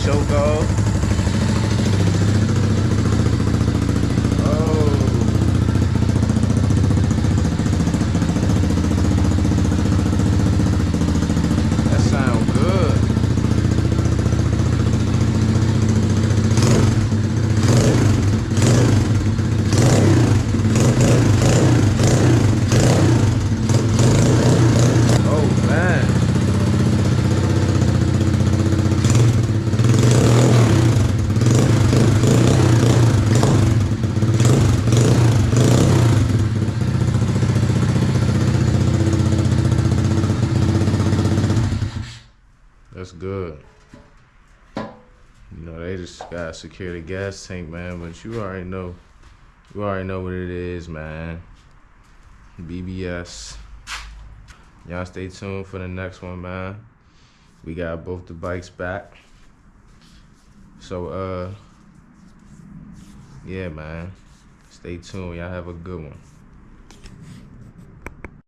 choke off. That sound good. Oh man. That's good. You know, they just gotta secure the gas tank, man, but you already know. You already know what it is, man. BBS. Y'all stay tuned for the next one, man. We got both the bikes back. So, yeah, man. Stay tuned. Y'all have a good one.